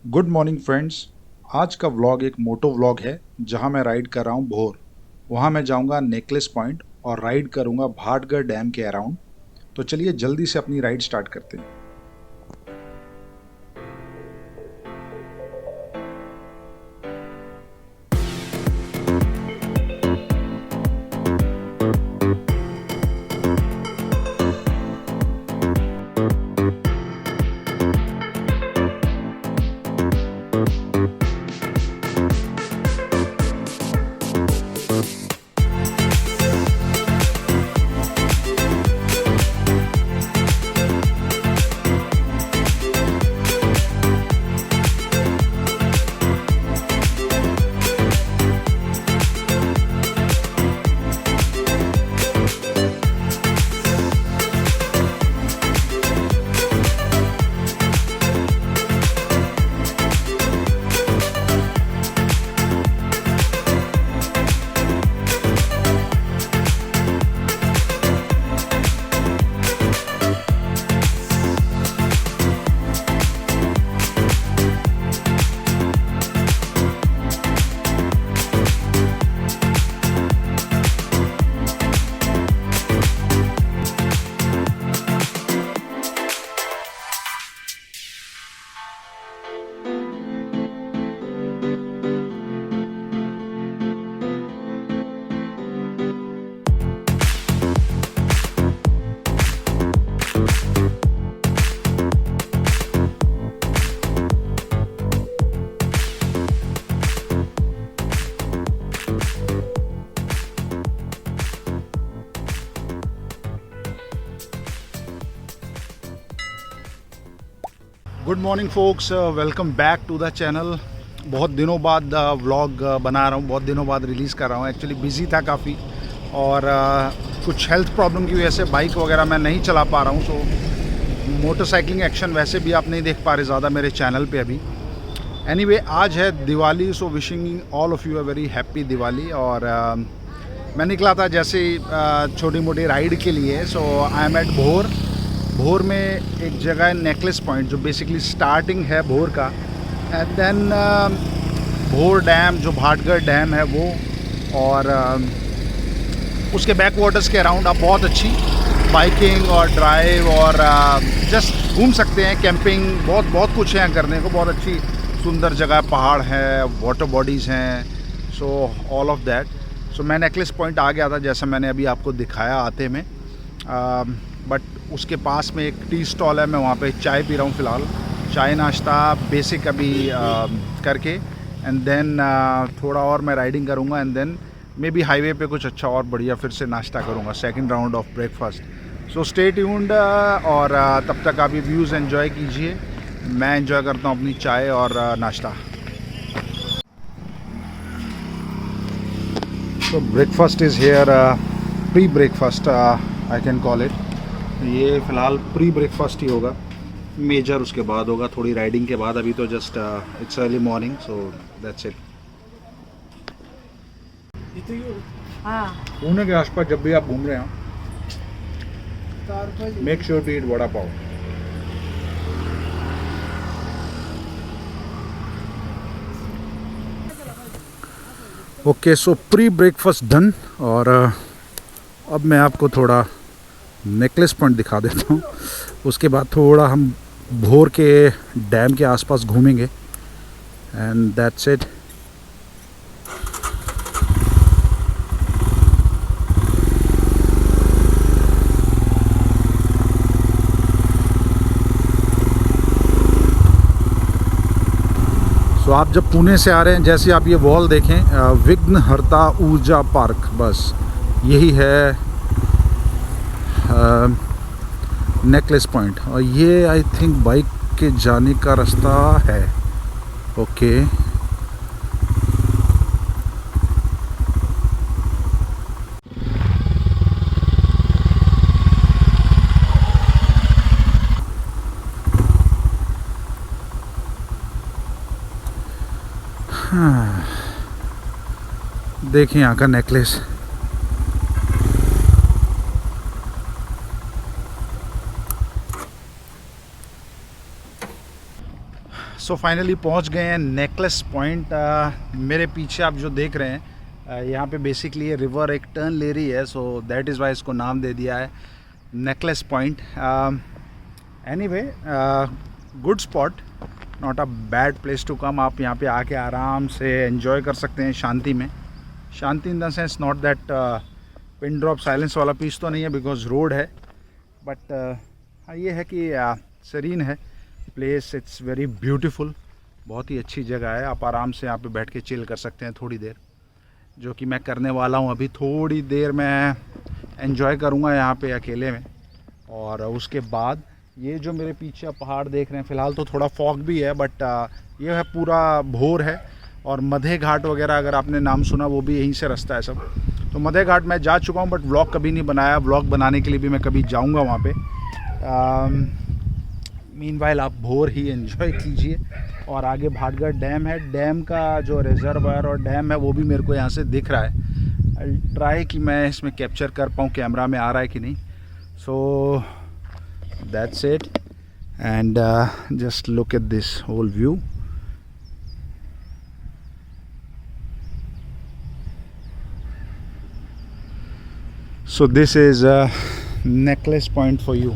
Good morning friends. आज का vlog एक मोटो व्लॉग है जहां मैं राइड कर रहा हूं भोर। वहां मैं जाऊंगा नेकलेस पॉइंट और राइड करूंगा भाटगढ़ डैम के अराउंड। तो चलिए जल्दी से अपनी राइड स्टार्ट करते हैं। Good morning folks, welcome back to the channel. बहुत दिनों बाद व्लॉग बना रहा हूँ, बहुत दिनों बाद रिलीज़ कर रहा हूँ। एक्चुअली बिज़ी था काफ़ी और कुछ हेल्थ प्रॉब्लम की वजह से बाइक वगैरह मैं नहीं चला पा रहा हूँ। सो मोटरसाइकिलिंग एक्शन वैसे भी आप नहीं देख पा रहे ज़्यादा मेरे चैनल पे अभी। एनीवे, आज है Diwali, so wishing all of you a very happy Diwali. और मैं निकला था जैसे छोटी मोटी राइड के लिए। सो आई एम एट भोर। भोर में एक जगह है नेकलेस पॉइंट, जो बेसिकली स्टार्टिंग है भोर का। एंड देन भोर डैम, जो भाटगढ़ डैम है वो, और उसके बैक वाटर्स के अराउंड आप बहुत अच्छी बाइकिंग और ड्राइव और जस्ट घूम सकते हैं। कैंपिंग, बहुत बहुत कुछ है करने को। बहुत अच्छी सुंदर जगह, पहाड़ है, वाटर बॉडीज़ हैं, सो ऑल ऑफ दैट। सो मैं नेकलेस पॉइंट आ गया था, जैसा मैंने अभी आपको दिखाया आते में। बट उसके पास में एक टी स्टॉल है, मैं वहाँ पे चाय पी रहा हूँ फ़िलहाल। चाय नाश्ता बेसिक अभी करके, एंड देन थोड़ा और मैं राइडिंग करूँगा, and then maybe highway पे कुछ अच्छा और बढ़िया फिर से नाश्ता करूँगा, second round of breakfast. So stay tuned, और तब तक आप ये व्यूज़ एंजॉय कीजिए। मैं एंजॉय करता हूँ अपनी चाय और नाश्ता। सो breakfast is here, pre breakfast I can call it. ये फ़िलहाल प्री ब्रेकफास्ट ही होगा, मेजर उसके बाद होगा, थोड़ी राइडिंग के बाद। अभी तो just it's early morning, so that's it. हाँ, पुणे के आसपास जब भी आप घूम रहे हो, make sure to eat vada pav. Okay, so pre breakfast done. और अब मैं आपको थोड़ा नेकलेस पॉइंट दिखा देता हूँ। उसके बाद थोड़ा हम भोर के डैम के आसपास घूमेंगे, एंड दैट्स इट। सो आप जब पुणे से आ रहे हैं, जैसे आप ये वॉल देखें, विघ्नहर्ता ऊर्जा पार्क, बस यही है नेकलेस पॉइंट। और ये आई थिंक बाइक के जाने का रास्ता है। ओके, हाँ, देखिए यहाँ का नेकलेस। सो फाइनली पहुंच गए हैं नेकलेस पॉइंट। मेरे पीछे आप जो देख रहे हैं यहाँ पे बेसिकली ये रिवर एक टर्न ले रही है, सो दैट इज़ वाई इसको नाम दे दिया है necklace point. Anyway good spot, not a bad place to come. आप यहाँ पे आके आराम से एंजॉय कर सकते हैं शांति में। शांति in the sense not that pin drop silence वाला पीस तो नहीं है बिकॉज रोड है, बट हाँ ये है कि सीरीन है प्लेस, इट्स वेरी ब्यूटीफुल। बहुत ही अच्छी जगह है, आप आराम से यहाँ पे बैठ के चिल कर सकते हैं थोड़ी देर, जो कि मैं करने वाला हूँ। अभी थोड़ी देर मैं एंजॉय करूँगा यहाँ पे अकेले में, और उसके बाद ये जो मेरे पीछे आप पहाड़ देख रहे हैं, फ़िलहाल तो थोड़ा फॉग भी है, बट ये है पूरा भोर है। और मधे घाट वगैरह अगर आपने नाम सुना, वो भी यहीं से रास्ता है सब। तो मधे घाट मैं जा चुका हूँ, बट व्लॉग कभी नहीं बनाया। व्लॉग बनाने के लिए भी मैं कभी जाऊँगा वहाँ पे। मीनवाइल आप भोर ही एंजॉय कीजिए। और आगे भाटगढ़ डैम है, डैम का जो रिजर्वायर और डैम है वो भी मेरे को यहाँ से दिख रहा है। आई ट्राई कि मैं इसमें कैप्चर कर पाऊँ, कैमरा में आ रहा है कि नहीं। So that's it, and just look at this whole view. So this is a necklace point for you.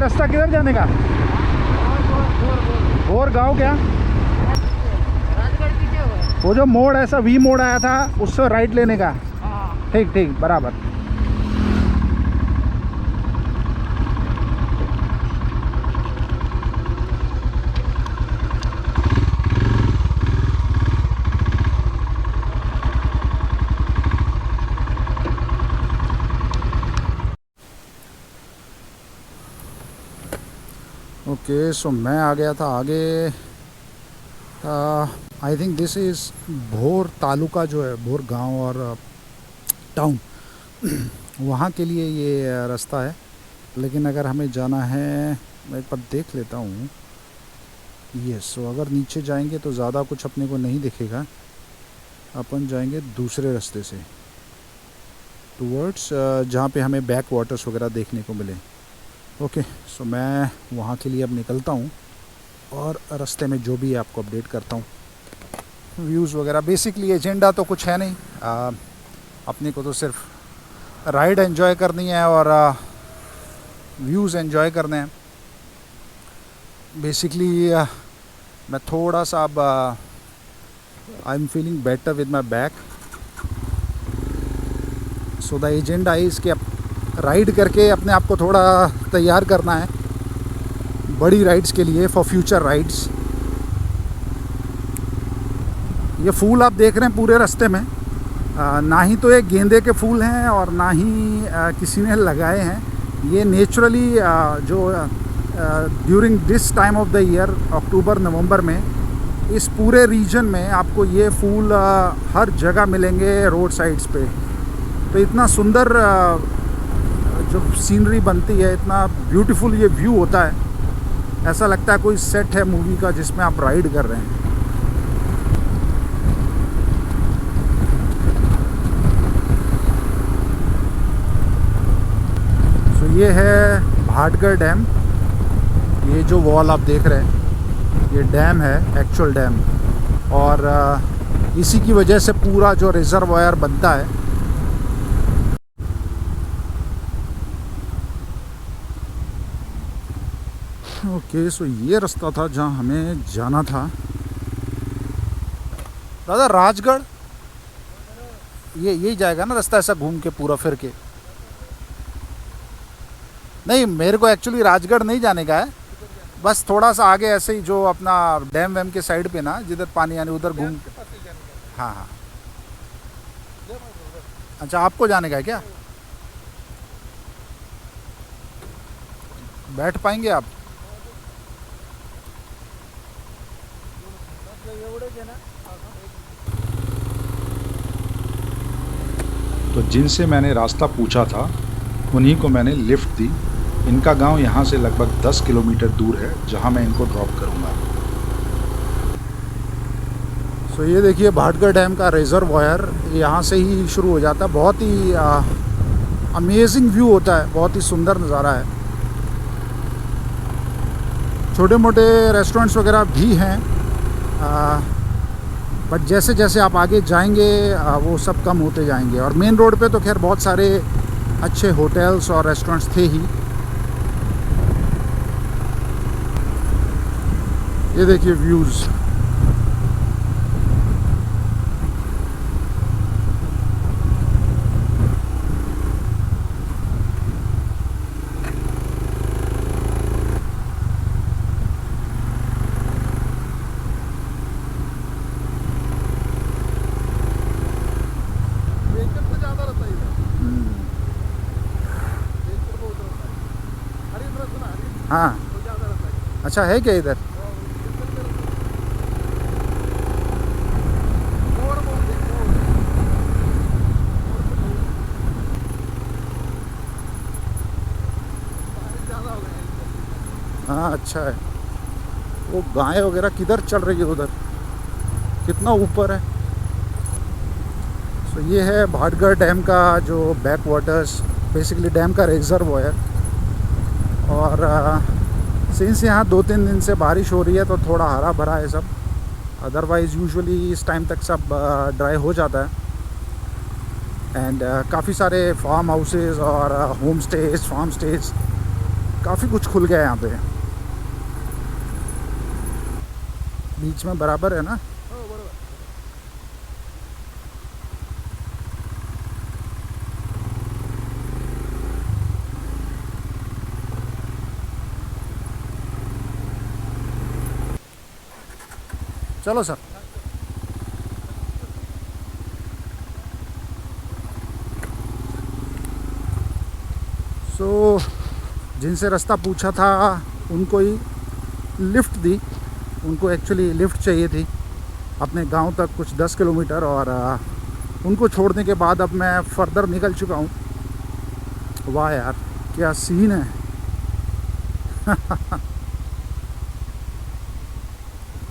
रास्ता किधर जाने का? और गांव क्या? राजगढ़ पीछे हुआ। वो जो मोड़ ऐसा वी मोड़ आया था उससे राइट लेने का। ठीक ठीक बराबर। ओके सो मैं आ गया था आगे। आई थिंक दिस इज़ भोर तालुका जो है, भोर गांव और टाउन वहाँ के लिए ये रास्ता है। लेकिन अगर हमें जाना है, मैं एक बार देख लेता हूँ। यस, सो अगर नीचे जाएंगे तो ज़्यादा कुछ अपने को नहीं दिखेगा। अपन जाएंगे दूसरे रास्ते से टूवर्ड्स जहाँ पे हमें बैक वाटर्स वगैरह देखने को मिले। ओके सो मैं वहाँ के लिए अब निकलता हूँ, और रास्ते में जो भी आपको अपडेट करता हूँ, व्यूज़ वगैरह। बेसिकली एजेंडा तो कुछ है नहीं, अपने को तो सिर्फ राइड एंजॉय करनी है और व्यूज़ एंजॉय करने हैं। बेसिकली मैं थोड़ा सा अब I am feeling better with my back, so the agenda is कि अब राइड करके अपने आप को थोड़ा तैयार करना है बड़ी राइड्स के लिए, फॉर फ्यूचर राइड्स। ये फूल आप देख रहे हैं पूरे रास्ते में, ना ही तो ये गेंदे के फूल हैं और ना ही किसी ने लगाए हैं। ये नेचुरली जो during this time of the year, October November में, इस पूरे रीजन में आपको ये फूल हर जगह मिलेंगे रोड साइड्स पे। तो इतना सुंदर जो सीनरी बनती है, इतना ब्यूटीफुल ये व्यू होता है, ऐसा लगता है कोई सेट है मूवी का जिसमें आप राइड कर रहे हैं। तो ये है भाटगढ़ डैम। ये जो वॉल आप देख रहे हैं, ये डैम है, एक्चुअल डैम। और इसी की वजह से पूरा जो रिजर्वायर बनता है, ओके सो ये रास्ता था जहाँ हमें जाना था। दादा राजगढ़ ये यही जाएगा ना रास्ता, ऐसा घूम के पूरा फिर के? नहीं, मेरे को एक्चुअली राजगढ़ नहीं जाने का है, बस थोड़ा सा आगे ऐसे ही जो अपना डैम वैम के साइड पे ना, जिधर पानी आने उधर घूम। हाँ हाँ अच्छा, आपको जाने का है क्या? बैठ पाएंगे आप? तो जिनसे मैंने रास्ता पूछा था उन्हीं को मैंने लिफ्ट दी। इनका गांव यहाँ से लगभग 10 किलोमीटर दूर है, जहाँ मैं इनको ड्रॉप करूँगा। सो ये देखिए भाटगढ़ डैम का रिजर्वॉयर यहाँ से ही शुरू हो जाता है। बहुत ही अमेजिंग व्यू होता है, बहुत ही सुंदर नज़ारा है। छोटे मोटे रेस्टोरेंट्स वगैरह भी हैं, बट जैसे जैसे आप आगे जाएंगे वो सब कम होते जाएंगे। और मेन रोड पे तो खैर बहुत सारे अच्छे होटल्स और रेस्टोरेंट्स थे ही। ये देखिए व्यूज़। हाँ, अच्छा है क्या इधर? हाँ अच्छा है। वो गाय वगैरह किधर चल रही है उधर, कितना ऊपर है। सो ये है भाटगढ़ डैम का जो बैक वाटर्स, बेसिकली डैम का रिजर्वॉयर। और सिंस यहाँ 2-3 दिन से बारिश हो रही है तो थोड़ा हरा भरा है सब। अदरवाइज़ यूजुअली इस टाइम तक सब ड्राई हो जाता है। एंड काफ़ी सारे फार्म हाउसेस और होम स्टेज, फार्म स्टेज, काफ़ी कुछ खुल गया है यहाँ पे। बीच में बराबर है ना। चलो सर। सो जिनसे रास्ता पूछा था उनको ही लिफ्ट दी। उनको एक्चुअली लिफ्ट चाहिए थी अपने गांव तक, कुछ 10 किलोमीटर। और उनको छोड़ने के बाद अब मैं फर्दर निकल चुका हूँ। वाह यार क्या सीन है।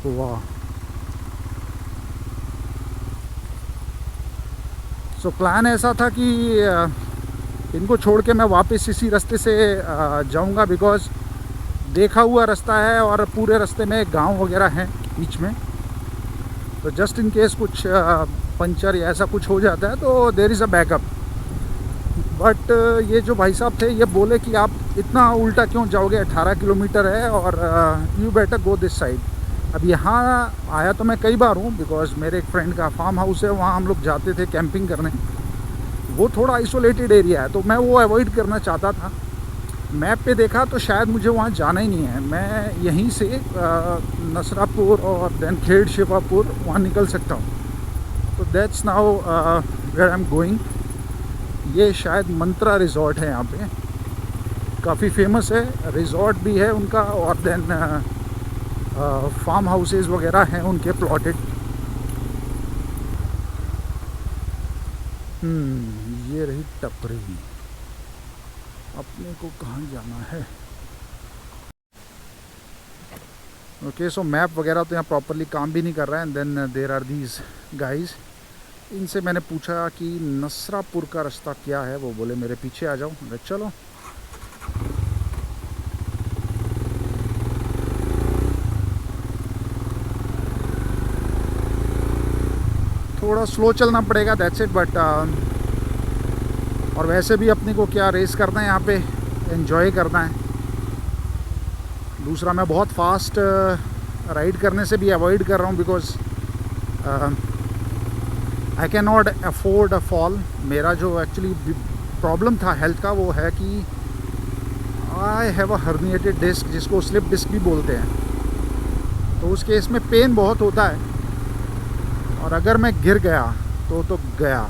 वाह। सो प्लान ऐसा था कि इनको छोड़ के मैं वापस इसी रास्ते से जाऊंगा, बिकॉज़ देखा हुआ रास्ता है और पूरे रास्ते में गांव वगैरह हैं बीच में। तो जस्ट इन केस कुछ पंचर या ऐसा कुछ हो जाता है तो there is a backup. But ये जो भाई साहब थे ये बोले कि आप इतना उल्टा क्यों जाओगे, 18 किलोमीटर है और you better go this side. अब यहाँ आया तो मैं कई बार हूँ, बिकॉज़ मेरे एक फ्रेंड का फार्म हाउस है, वहाँ हम लोग जाते थे कैंपिंग करने। वो थोड़ा आइसोलेटेड एरिया है तो मैं वो अवॉइड करना चाहता था। मैप पे देखा तो शायद मुझे वहाँ जाना ही नहीं है। मैं यहीं से नसरापुर और देन खेड़ शिवापुर वहाँ निकल सकता हूँ। तो that's now where I am going. ये शायद मंत्रा रिज़ॉर्ट है यहाँ पे, काफ़ी फेमस है, रिज़ॉर्ट भी है उनका। और देन फार्म हाउसेस वगैरह हैं उनके प्लॉटेड। ये रही टपरी। अपने को कहाँ जाना है? ओके, सो मैप वगैरह तो यहाँ प्रॉपरली काम भी नहीं कर रहा है। And then there are these guys. इनसे मैंने पूछा कि नसरापुर का रास्ता क्या है, वो बोले मेरे पीछे आ जाओ। चलो। थोड़ा स्लो चलना पड़ेगा, दैट्स इट। बट और वैसे भी अपने को क्या रेस करना है यहाँ पे, एंजॉय करना है। दूसरा मैं बहुत फास्ट राइड करने से भी अवॉइड कर रहा हूँ, because I can not afford a fall. मेरा जो एक्चुअली प्रॉब्लम था हेल्थ का वो है कि I have a herniated disc, जिसको स्लिप डिस्क भी बोलते हैं। तो उस केस में पेन बहुत होता है, और अगर मैं गिर गया तो गया।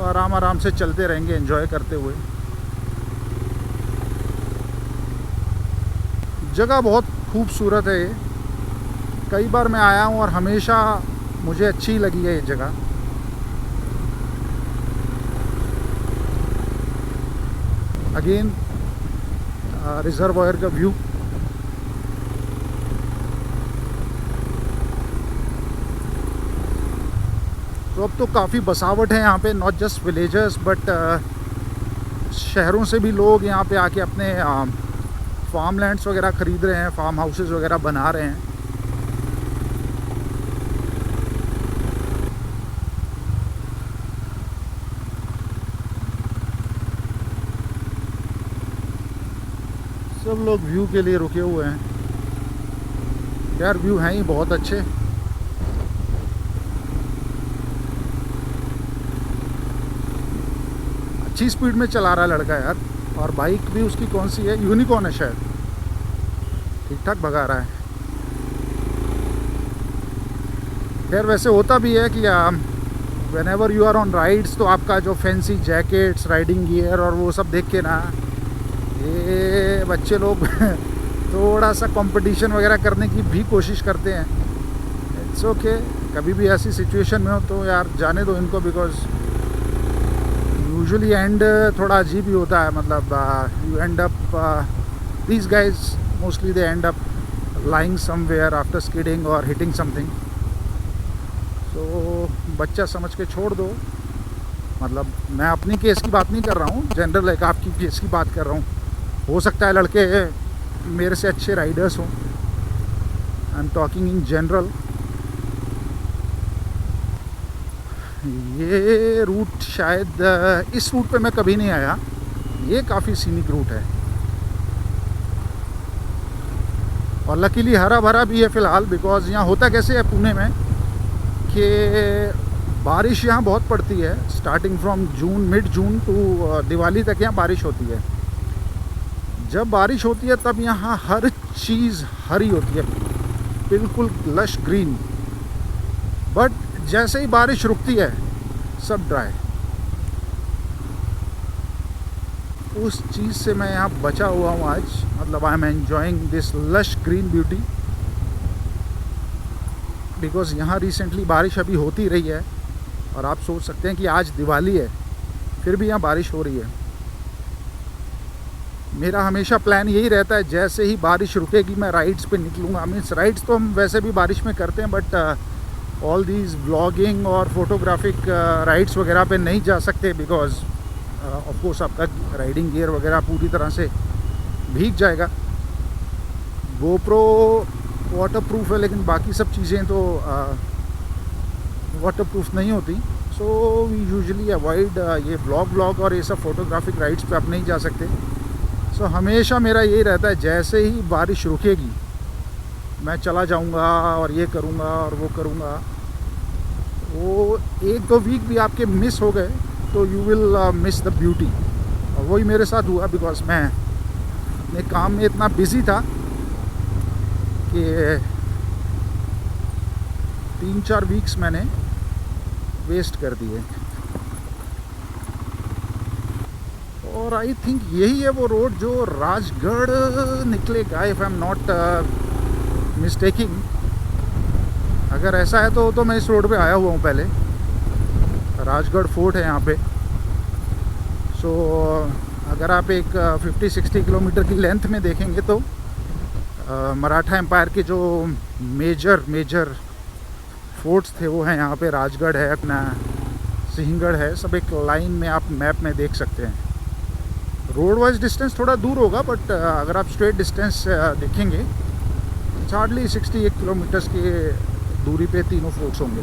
आराम आराम से चलते रहेंगे एंजॉय करते हुए। जगह बहुत खूबसूरत है ये, कई बार मैं आया हूँ और हमेशा मुझे अच्छी लगी है ये जगह। अगेन रिजर्वायर का व्यू। तो अब तो काफ़ी बसावट है यहाँ पे, नॉट जस्ट विलेजर्स बट शहरों से भी लोग यहाँ पे आके अपने फार्म लैंड्स वगैरह ख़रीद रहे हैं, फार्म हाउसेस वगैरह बना रहे हैं। सब लोग व्यू के लिए रुके हुए हैं। यार व्यू हैं ही बहुत अच्छे। अच्छी स्पीड में चला रहा है लड़का यार, और बाइक भी उसकी कौन सी है, यूनिकॉर्न है शायद, ठीक ठाक भगा रहा है। खैर वैसे होता भी है कि whenever you are on rides तो आपका जो फैंसी जैकेट्स, राइडिंग गियर और वो सब देख के ना ये बच्चे लोग थोड़ा सा कंपटीशन वगैरह करने की भी कोशिश करते हैं। इट्स ओके, कभी भी ऐसी सिचुएशन में हो तो यार जाने दो इनको, बिकॉज यूजुअली एंड थोड़ा अजीब ही होता है। मतलब you and up, these guys mostly they and up lying somewhere after skidding और हिटिंग समथिंग। तो बच्चा समझ के छोड़ दो। मतलब मैं अपनी केस की बात नहीं कर रहा हूँ, जनरल एक आपकी केस की बात कर रहा हूँ। हो सकता है लड़के मेरे से अच्छे राइडर्स हों, I am talking in general. ये रूट शायद, इस रूट पे मैं कभी नहीं आया, ये काफ़ी सीनिक रूट है और लकीली हरा भरा भी है फ़िलहाल। बिकॉज़ यहाँ होता कैसे है पुणे में कि बारिश यहाँ बहुत पड़ती है, starting from June, mid June to Diwali तक यहाँ बारिश होती है। जब बारिश होती है तब यहाँ हर चीज़ हरी होती है, बिल्कुल लश ग्रीन। बट जैसे ही बारिश रुकती है सब ड्राई। उस चीज़ से मैं यहाँ बचा हुआ हूँ आज। मतलब I am enjoying this lush green beauty, because यहाँ रिसेंटली बारिश अभी होती रही है और आप सोच सकते हैं कि आज दिवाली है फिर भी यहाँ बारिश हो रही है। मेरा हमेशा प्लान यही रहता है, जैसे ही बारिश रुकेगी मैं राइड्स पे निकलूँगा। मीन्स राइड्स तो हम वैसे भी बारिश में करते हैं, बट ऑल दीज व्लॉगिंग और फोटोग्राफिक राइड्स वगैरह पे नहीं जा सकते, बिकॉज ऑफ कोर्स आपका राइडिंग गियर वगैरह पूरी तरह से भीग जाएगा। गोप्रो वाटरप्रूफ है, लेकिन बाकी सब चीज़ें तो वाटरप्रूफ नहीं होती। सो वी यूजुअली अवॉइड ये व्लॉग और ये सब फोटोग्राफिक राइड्स पे आप नहीं जा सकते। सो हमेशा मेरा यही रहता है, जैसे ही बारिश रुकेगी मैं चला जाऊंगा और ये करूंगा और वो करूंगा। वो एक दो वीक भी आपके मिस हो गए तो you will miss the beauty. और वही मेरे साथ हुआ, बिकॉज मैं अपने काम में इतना बिजी था कि 3-4 वीक्स मैंने वेस्ट कर दिए। और आई थिंक यही है वो रोड जो राजगढ़ निकलेगा, if I am not mistaking. अगर ऐसा है तो मैं इस रोड पे आया हुआ हूँ पहले। राजगढ़ फोर्ट है यहाँ पे। सो अगर आप एक 50-60 किलोमीटर की लेंथ में देखेंगे तो मराठा एम्पायर के जो मेजर फोर्ट्स थे वो हैं यहाँ पे। राजगढ़ है, अपना सिंहगढ़ है, सब एक लाइन में आप मैप में देख सकते हैं। रोड वाइज डिस्टेंस थोड़ा दूर होगा, बट अगर आप स्ट्रेट डिस्टेंस देखेंगे हार्डली 68 किलोमीटर्स की दूरी पे तीनों फोर्ट्स होंगे।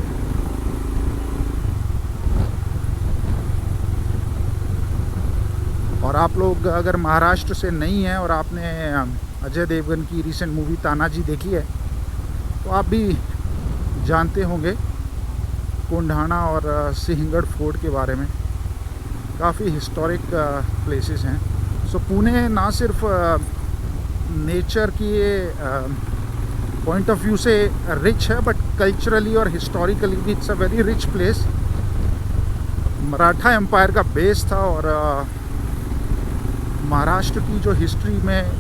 और आप लोग अगर महाराष्ट्र से नहीं हैं और आपने अजय देवगन की रिसेंट मूवी तानाजी देखी है तो आप भी जानते होंगे कोंढाणा और सिंहगढ़ फोर्ट के बारे में। काफ़ी हिस्टोरिक प्लेसेस हैं। सो पुणे ना सिर्फ नेचर की पॉइंट ऑफ व्यू से रिच है, बट कल्चरली और हिस्टोरिकली भी it's a very rich place. Maratha empire का बेस था और महाराष्ट्र की जो हिस्ट्री में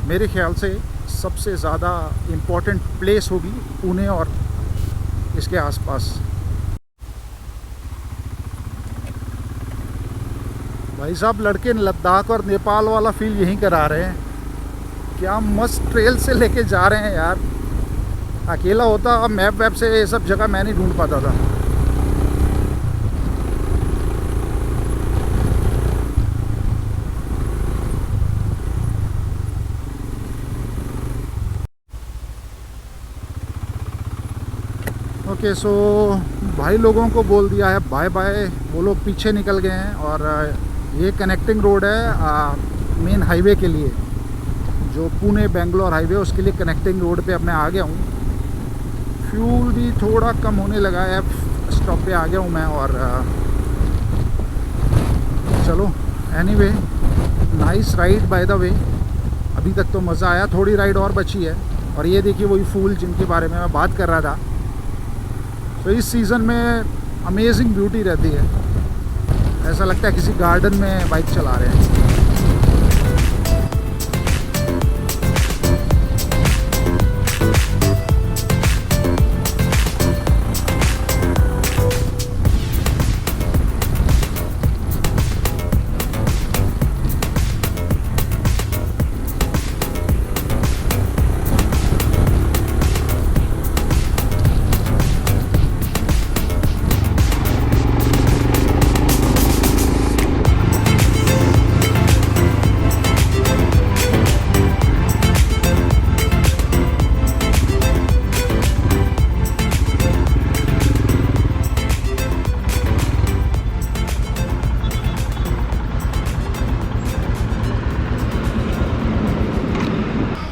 मेरे ख्याल से सबसे ज़्यादा इम्पोर्टेंट प्लेस होगी पुणे और इसके आसपास। भाई साहब लड़के लद्दाख और नेपाल वाला फील यहीं करा रहे हैं। क्या मस्त ट्रेल से लेके जा रहे हैं यार। अकेला होता मैप वैप से ये सब जगह मैं नहीं ढूंढ पाता था। ओके सो भाई लोगों को बोल दिया है बाय बाय, वो लोग पीछे निकल गए हैं और ये कनेक्टिंग रोड है मेन हाईवे के लिए, जो पुणे बेंगलोर हाईवे उसके लिए कनेक्टिंग रोड पे अब मैं आ गया हूँ। फ्यूल भी थोड़ा कम होने लगा है, स्टॉप पे आ गया हूँ मैं। और चलो anyway nice ride by the way, अभी तक तो मज़ा आया। थोड़ी राइड और बची है। और ये देखिए वही फूल जिनके बारे में मैं बात कर रहा था। तो इस सीज़न में अमेजिंग ब्यूटी रहती है, ऐसा लगता है किसी गार्डन में बाइक चला रहे हैं।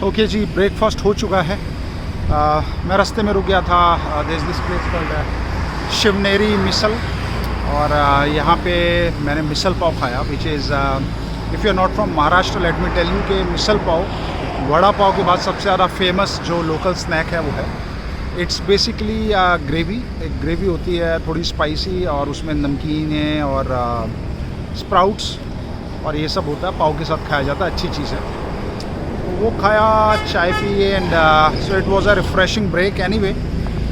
ओके जी, ब्रेकफास्ट हो चुका है। मैं रास्ते में रुक गया था। This place called Shivneri Misal, और यहाँ पे मैंने मिसल पाव खाया, which is if you are not from Maharashtra let me tell you कि मिसल पाव वड़ा पाव के बाद सबसे ज़्यादा फेमस जो लोकल स्नैक है वो है। इट्स बेसिकली ग्रेवी, एक ग्रेवी होती है थोड़ी स्पाइसी, और उसमें नमकीन है और स्प्राउट्स और ये सब होता है, पाव के साथ खाया जाता है। अच्छी चीज़ है। वो खाया, चाय पी, and so it was a refreshing break anyway.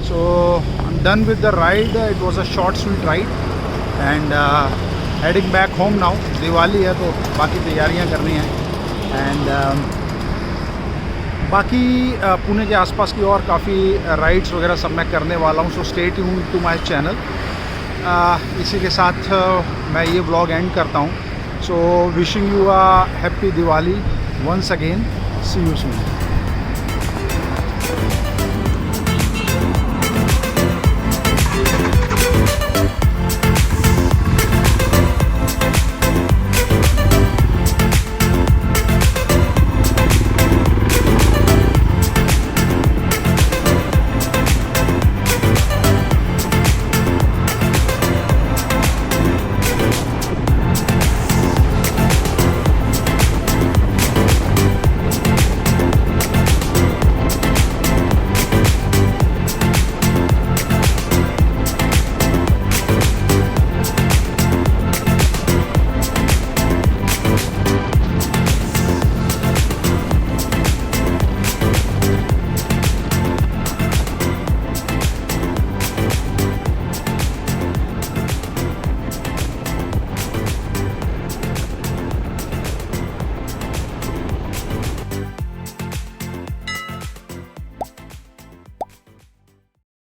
So I am done with the ride. It was a short sweet ride and heading back home now. Diwali है तो बाकी तैयारियां करनी हैं, एंड बाकी पुणे के आसपास की और काफ़ी राइड्स वगैरह सब मैं करने वाला हूँ। So stay tuned to my channel. इसी के साथ मैं ये व्लॉग एंड करता हूँ। So wishing you a happy Diwali once again. See you soon.